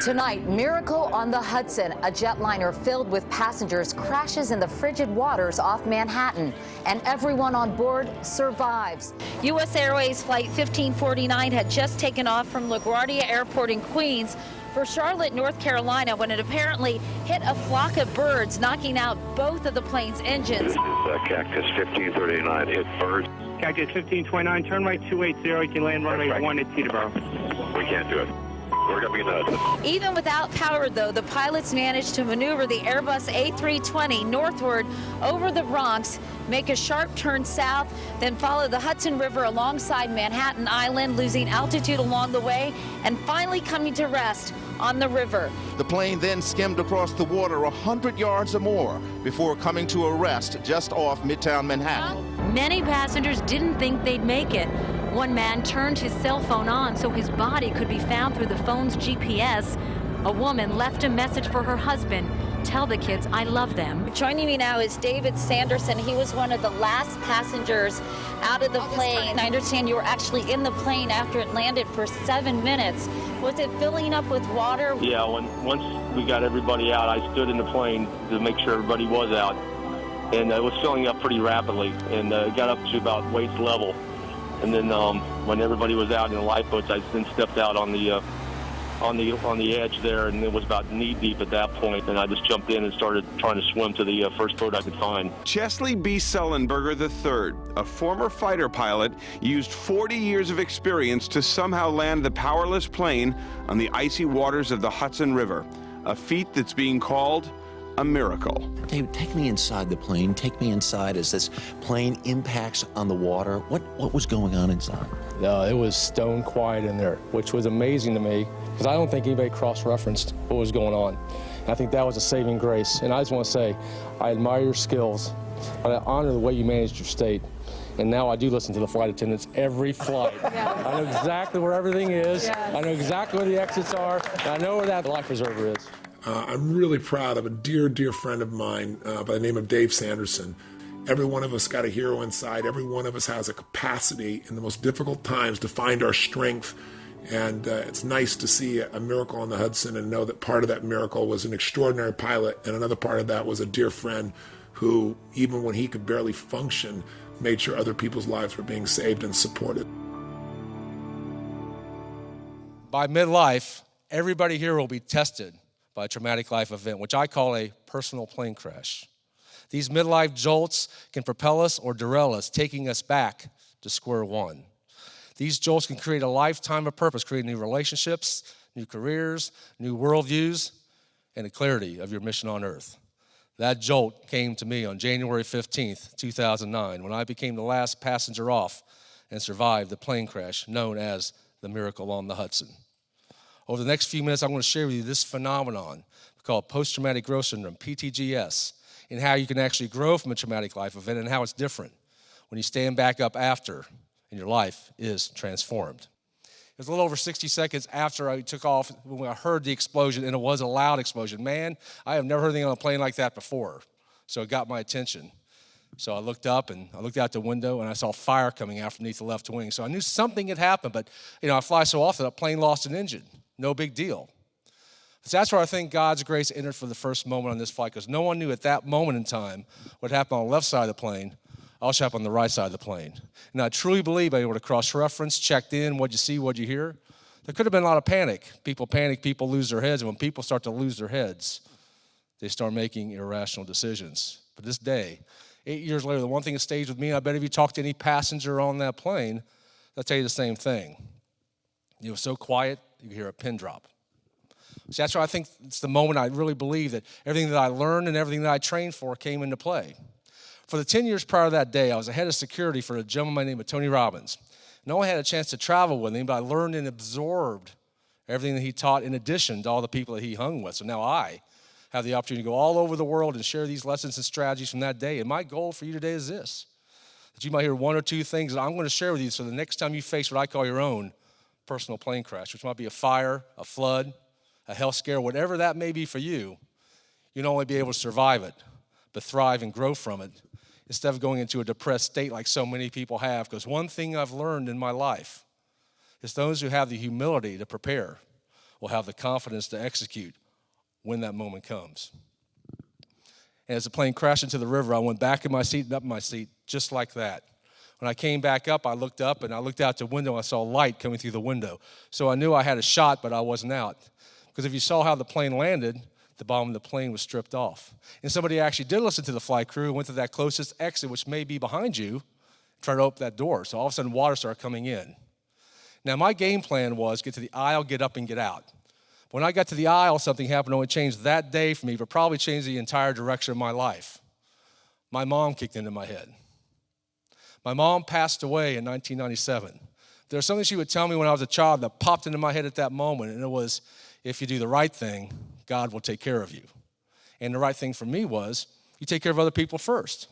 Tonight, miracle on the Hudson. A jetliner filled with passengers crashes in the frigid waters off Manhattan, and everyone on board survives. US Airways Flight 1549 had just taken off from LaGuardia Airport in Queens for Charlotte, North Carolina, when it apparently hit a flock of birds, knocking out both of the plane's engines. This is Cactus 1539, hit birds. Cactus 1529, turn right 280, you can land runway 1 at Teterboro. We can't do it. We're going to be nuts. Even without power, though, the pilots managed to maneuver the Airbus A320 northward over the Bronx, make a sharp turn south, then follow the Hudson River alongside Manhattan Island, losing altitude along the way, and finally coming to rest on the river. The plane then skimmed across the water 100 yards or more before coming to a rest just off Midtown Manhattan. Many passengers didn't think they'd make it. One man turned his cell phone on so his body could be found through the phone's GPS. A woman left a message for her husband. Tell the kids I love them. Joining me now is David Sanderson. He was one of the last passengers out of the plane. I understand you were actually in the plane after it landed for 7 minutes. Was it filling up with water? Yeah, once we got everybody out, I stood in the plane to make sure everybody was out. And it was filling up pretty rapidly, and it got up to about waist level. And then when everybody was out in the lifeboats, I then stepped out on the edge there, and it was about knee deep at that point, and I just jumped in and started trying to swim to the first boat I could find. Chesley B. Sullenberger III, a former fighter pilot, used 40 years of experience to somehow land the powerless plane on the icy waters of the Hudson River, a feat that's being called a miracle. David, take me inside the plane. Take me inside as this plane impacts on the water. What was going on inside? It was stone quiet in there, which was amazing to me, because I don't think anybody cross-referenced what was going on. And I think that was a saving grace. And I just want to say, I admire your skills, but I honor the way you managed your state. And now I do listen to the flight attendants every flight. Yes. I know exactly where everything is. Yes. I know exactly where the exits are. And I know where that life preserver is. I'm really proud of a dear, dear friend of mine by the name of Dave Sanderson. Every one of us got a hero inside. Every one of us has a capacity in the most difficult times to find our strength. And it's nice to see a miracle on the Hudson and know that part of that miracle was an extraordinary pilot, and another part of that was a dear friend who, even when he could barely function, made sure other people's lives were being saved and supported. By midlife, everybody here will be tested by a traumatic life event, which I call a personal plane crash. These midlife jolts can propel us or derail us, taking us back to square one. These jolts can create a lifetime of purpose, creating new relationships, new careers, new worldviews, and a clarity of your mission on earth. That jolt came to me on January 15th, 2009, when I became the last passenger off and survived the plane crash known as the Miracle on the Hudson. Over the next few minutes, I'm going to share with you this phenomenon called post-traumatic growth syndrome, PTGS, and how you can actually grow from a traumatic life event and how it's different when you stand back up after and your life is transformed. It was a little over 60 seconds after I took off when I heard the explosion, and it was a loud explosion. Man, I have never heard anything on a plane like that before, so it got my attention. So I looked up and I looked out the window and I saw fire coming out from beneath the left wing. So I knew something had happened, but I fly so often, that plane lost an engine. No big deal. So that's where I think God's grace entered for the first moment on this flight, because no one knew at that moment in time what happened on the left side of the plane, also happened on the right side of the plane. And I truly believe I was able to cross-reference, checked in, what'd you see, what'd you hear. There could have been a lot of panic. People panic, people lose their heads, and when people start to lose their heads, they start making irrational decisions. But this day, 8 years later, the one thing that stays with me, and I bet if you talk to any passenger on that plane, they'll tell you the same thing. It was so quiet, you could hear a pin drop. So that's why I think it's the moment I really believe that everything that I learned and everything that I trained for came into play. For the 10 years prior to that day, I was a head of security for a gentleman named Tony Robbins. No one had a chance to travel with him, but I learned and absorbed everything that he taught in addition to all the people that he hung with. So now I have the opportunity to go all over the world and share these lessons and strategies from that day. And my goal for you today is this, that you might hear one or two things that I'm going to share with you so the next time you face what I call your own personal plane crash, which might be a fire, a flood, a health scare, whatever that may be for you, you'll not only be able to survive it, but thrive and grow from it instead of going into a depressed state like so many people have. Because one thing I've learned in my life is those who have the humility to prepare will have the confidence to execute when that moment comes. And as the plane crashed into the river, I went back in my seat and up in my seat just like that. When I came back up, I looked up and I looked out the window and I saw light coming through the window. So I knew I had a shot, but I wasn't out. Because if you saw how the plane landed, the bottom of the plane was stripped off. And somebody actually did listen to the flight crew and went to that closest exit, which may be behind you, try to open that door. So all of a sudden, water started coming in. Now, my game plan was get to the aisle, get up, and get out. When I got to the aisle, something happened that only changed that day for me, but probably changed the entire direction of my life. My mom kicked into my head. My mom passed away in 1997. There was something she would tell me when I was a child that popped into my head at that moment, and it was, if you do the right thing, God will take care of you. And the right thing for me was, you take care of other people first.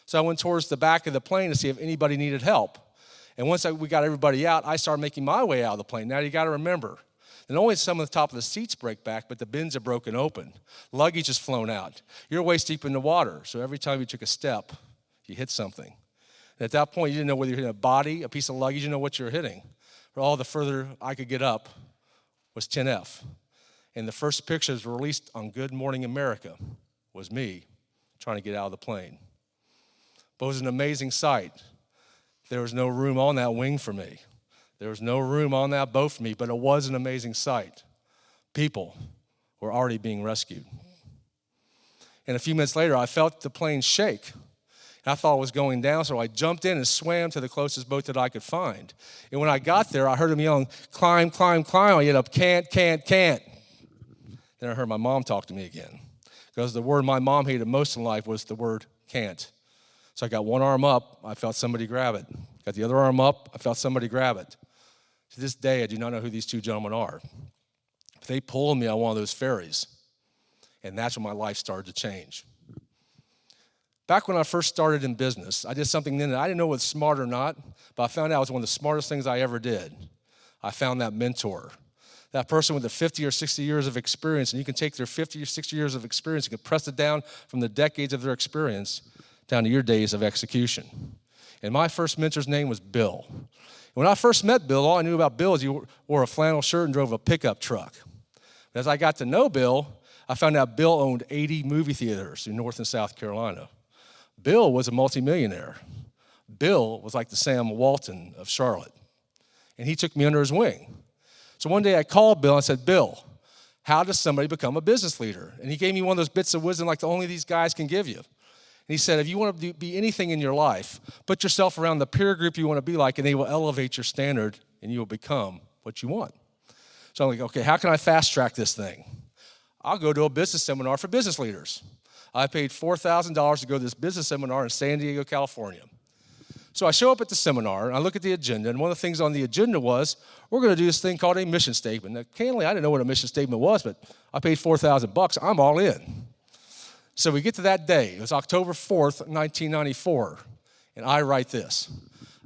So I went towards the back of the plane to see if anybody needed help. And once we got everybody out, I started making my way out of the plane. Now you got to remember, not only some of the top of the seats break back, but the bins are broken open. Luggage is flown out. You're waist deep in the water, so every time you took a step, you hit something. And at that point, you didn't know whether you're hitting a body, a piece of luggage, you didn't know what you were hitting. But all the further I could get up was 10F. And the first pictures released on Good Morning America was me trying to get out of the plane. But it was an amazing sight. There was no room on that wing for me. There was no room on that boat for me, but it was an amazing sight. People were already being rescued. And a few minutes later, I felt the plane shake. I thought it was going down, so I jumped in and swam to the closest boat that I could find. And when I got there, I heard him yelling, climb, climb, climb. I yelled up, can't. Then I heard my mom talk to me again. Because the word my mom hated most in life was the word can't. So I got one arm up, I felt somebody grab it. Got the other arm up, I felt somebody grab it. To this day, I do not know who these two gentlemen are. But they pulled me on one of those ferries. And that's when my life started to change. Back when I first started in business, I did something then that I didn't know was smart or not, but I found out it was one of the smartest things I ever did. I found that mentor. That person with the 50 or 60 years of experience, and you can take their 50 or 60 years of experience, you can press it down from the decades of their experience down to your days of execution. And my first mentor's name was Bill. When I first met Bill, all I knew about Bill is he wore a flannel shirt and drove a pickup truck. But as I got to know Bill, I found out Bill owned 80 movie theaters in North and South Carolina. Bill was a multimillionaire. Bill was like the Sam Walton of Charlotte. And he took me under his wing. So one day I called Bill and I said, Bill, how does somebody become a business leader? And he gave me one of those bits of wisdom like only these guys can give you. And he said, if you want to be anything in your life, put yourself around the peer group you want to be like, and they will elevate your standard, and you will become what you want. So I'm like, okay, how can I fast track this thing? I'll go to a business seminar for business leaders. I paid $4,000 to go to this business seminar in San Diego, California. So I show up at the seminar, and I look at the agenda, and one of the things on the agenda was, we're going to do this thing called a mission statement. Now, candidly, I didn't know what a mission statement was, but I paid $4,000. I'm all in. So we get to that day. It was October 4th, 1994, and I write this.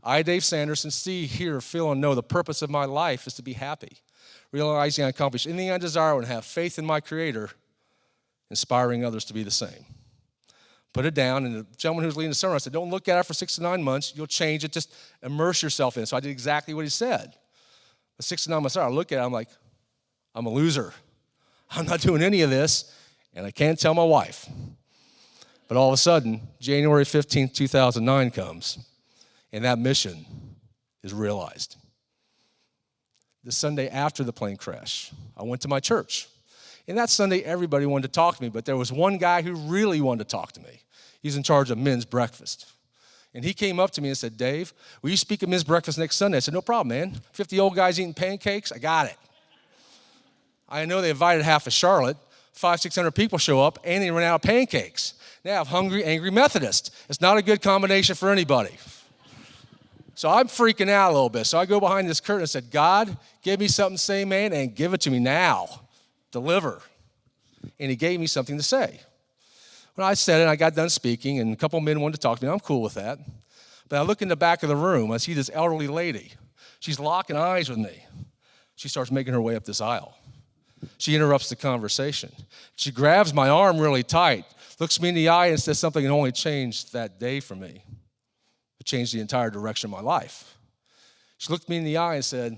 I, Dave Sanderson, see, hear, feel, and know the purpose of my life is to be happy, realizing I accomplish anything I desire and have faith in my Creator, inspiring others to be the same. Put it down, and the gentleman who was leading the seminar said, don't look at it for 6 to 9 months. You'll change it. Just immerse yourself in it. So I did exactly what he said. But 6 to 9 months later, I look at it, I'm like, I'm a loser. I'm not doing any of this, and I can't tell my wife. But all of a sudden, January 15th, 2009 comes, and that mission is realized. The Sunday after the plane crash, I went to my church. And that Sunday, everybody wanted to talk to me, but there was one guy who really wanted to talk to me. He's in charge of men's breakfast. And he came up to me and said, Dave, will you speak at men's breakfast next Sunday? I said, no problem, man. 50 old guys eating pancakes, I got it. I know they invited half of Charlotte. 500-600 people show up, and they run out of pancakes. They have hungry, angry Methodists. It's not a good combination for anybody. So I'm freaking out a little bit. So I go behind this curtain and said, God, give me something to say, man, and give it to me now. Deliver. And he gave me something to say. When I said it, I got done speaking, and a couple of men wanted to talk to me. I'm cool with that. But I look in the back of the room. I see this elderly lady. She's locking eyes with me. She starts making her way up this aisle. She interrupts the conversation. She grabs my arm really tight, looks me in the eye, and says something that only changed that day for me. It changed the entire direction of my life. She looked me in the eye and said,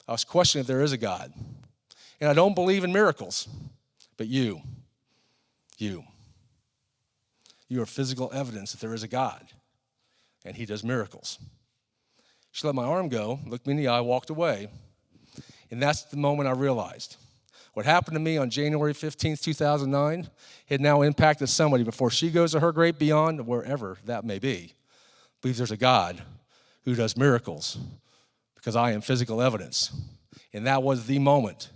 I was questioning if there is a God. And I don't believe in miracles, but you are physical evidence that there is a God, and he does miracles. She let my arm go, looked me in the eye, walked away, and that's the moment I realized what happened to me on January 15th, 2009 had now impacted somebody before she goes to her great beyond, wherever that may be. Believes there's a God who does miracles because I am physical evidence. And that was the moment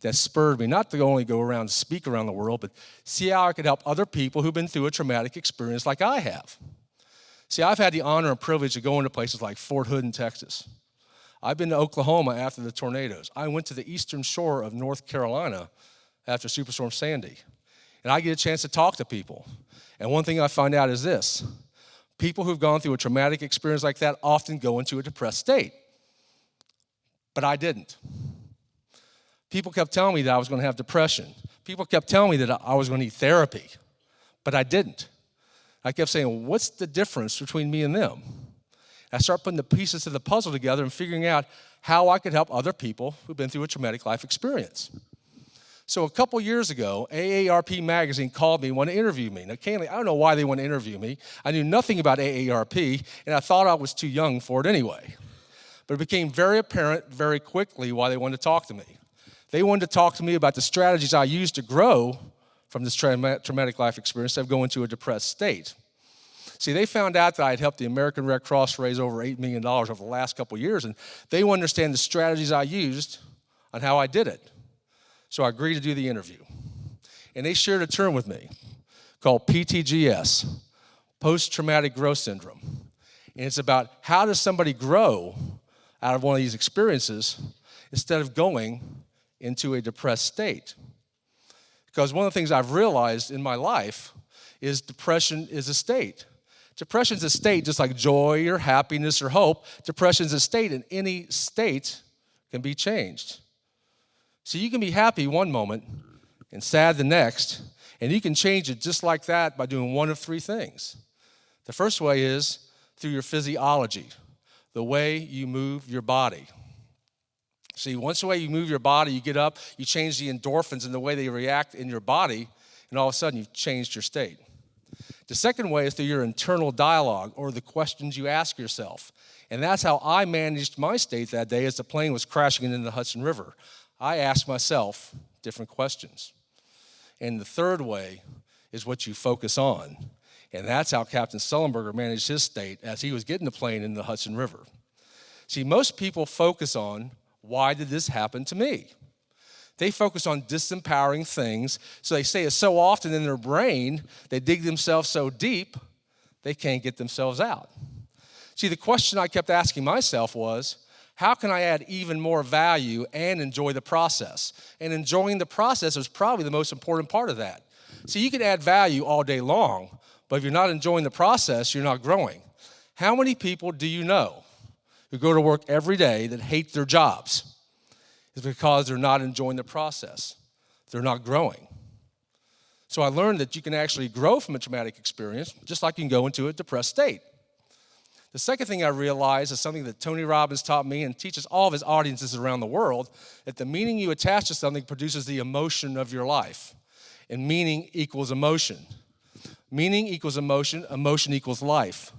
that spurred me not to only go around and speak around the world, but see how I could help other people who've been through a traumatic experience like I have. See, I've had the honor and privilege of going to places like Fort Hood in Texas. I've been to Oklahoma after the tornadoes. I went to the eastern shore of North Carolina after Superstorm Sandy. And I get a chance to talk to people. And one thing I find out is this: people who've gone through a traumatic experience like that often go into a depressed state. But I didn't. People kept telling me that I was going to have depression. People kept telling me that I was going to need therapy. But I didn't. I kept saying, well, what's the difference between me and them? I started putting the pieces of the puzzle together and figuring out how I could help other people who've been through a traumatic life experience. So a couple years ago, AARP magazine called me and wanted to interview me. Now, candidly, I don't know why they want to interview me. I knew nothing about AARP, and I thought I was too young for it anyway. But it became very apparent very quickly why they wanted to talk to me. They wanted to talk to me about the strategies I used to grow from this traumatic life experience of going to a depressed state. See, they found out that I had helped the American Red Cross raise over $8 million over the last couple of years, and they want to understand the strategies I used on how I did it. So I agreed to do the interview. And they shared a term with me called PTGS, post-traumatic growth syndrome. And it's about how does somebody grow out of one of these experiences instead of going into a depressed state. Because one of the things I've realized in my life is depression is a state. Depression is a state just like joy or happiness or hope. Depression is a state, and any state can be changed. So you can be happy one moment and sad the next, and you can change it just like that by doing one of three things. The first way is through your physiology, the way you move your body. See, once the way you move your body, you get up, you change the endorphins and the way they react in your body, and all of a sudden you've changed your state. The second way is through your internal dialogue or the questions you ask yourself. And that's how I managed my state that day as the plane was crashing into the Hudson River. I asked myself different questions. And the third way is what you focus on. And that's how Captain Sullenberger managed his state as he was getting the plane in the Hudson River. See, most people focus on, why did this happen to me? They focus on disempowering things, so they say it so often in their brain, they dig themselves so deep, they can't get themselves out. See, the question I kept asking myself was, how can I add even more value and enjoy the process? And enjoying the process was probably the most important part of that. See, you can add value all day long, but if you're not enjoying the process, you're not growing. How many people do you know who go to work every day that hate their jobs? It's because they're not enjoying the process. They're not growing. So I learned that you can actually grow from a traumatic experience, just like you can go into a depressed state. The second thing I realized is something that Tony Robbins taught me and teaches all of his audiences around the world, that the meaning you attach to something produces the emotion of your life. And meaning equals emotion. Meaning equals emotion, emotion equals life.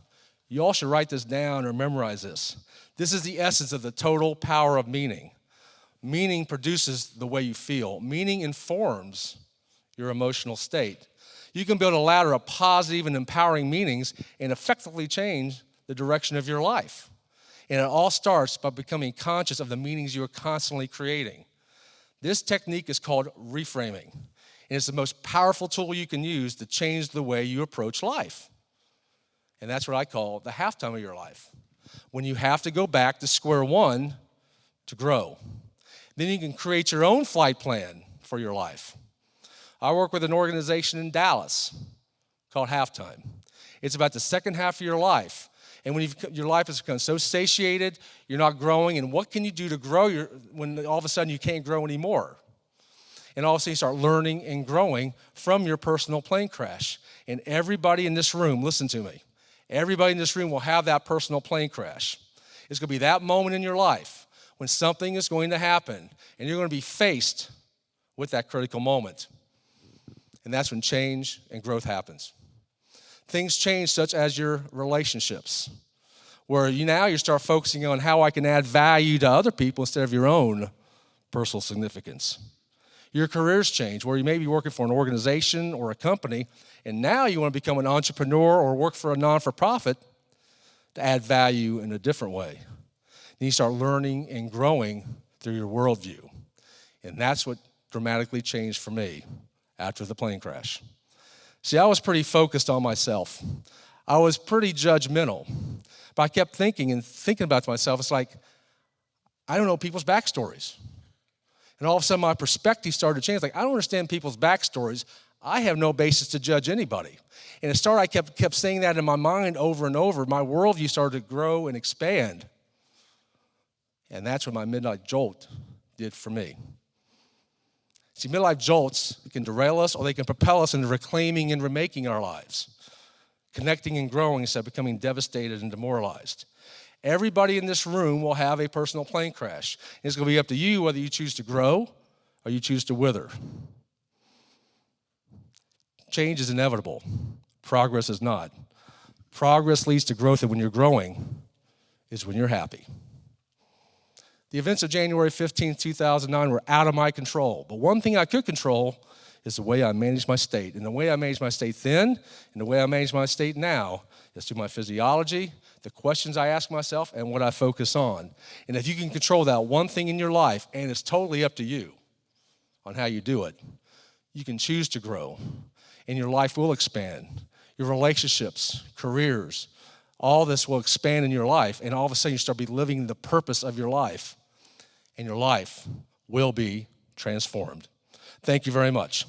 You all should write this down or memorize this. This is the essence of the total power of meaning. Meaning produces the way you feel. Meaning informs your emotional state. You can build a ladder of positive and empowering meanings and effectively change the direction of your life. And it all starts by becoming conscious of the meanings you are constantly creating. This technique is called reframing. And it's the most powerful tool you can use to change the way you approach life. And that's what I call the halftime of your life. When you have to go back to square one to grow. Then you can create your own flight plan for your life. I work with an organization in Dallas called Halftime. It's about the second half of your life. And when your life has become so satiated, you're not growing, and what can you do to grow when all of a sudden you can't grow anymore? And all of a sudden you start learning and growing from your personal plane crash. And everybody in this room, listen to me, everybody in this room will have that personal plane crash. It's going to be that moment in your life when something is going to happen and you're going to be faced with that critical moment. And that's when change and growth happens. Things change, such as your relationships, where you start focusing on how I can add value to other people instead of your own personal significance. Your careers change, where you may be working for an organization or a company, and now you want to become an entrepreneur or work for a non-for-profit to add value in a different way. Then you start learning and growing through your worldview. And that's what dramatically changed for me after the plane crash. See, I was pretty focused on myself. I was pretty judgmental. But I kept thinking about myself, it's like, I don't know people's backstories. And all of a sudden, my perspective started to change. Like, I don't understand people's backstories. I have no basis to judge anybody. And it started, I kept saying that in my mind over and over. My worldview started to grow and expand. And that's what my midlife jolt did for me. See, midlife jolts can derail us, or they can propel us into reclaiming and remaking our lives, connecting and growing instead of becoming devastated and demoralized. Everybody in this room will have a personal plane crash. It's going to be up to you whether you choose to grow or you choose to wither. Change is inevitable. Progress is not. Progress leads to growth, and when you're growing is when you're happy. The events of January 15, 2009 were out of my control. But one thing I could control is the way I managed my state. And the way I managed my state then and the way I manage my state now is through my physiology, the questions I ask myself, and what I focus on. And if you can control that one thing in your life, and it's totally up to you on how you do it, you can choose to grow, and your life will expand. Your relationships, careers, all this will expand in your life, and all of a sudden you start living the purpose of your life, and your life will be transformed. Thank you very much.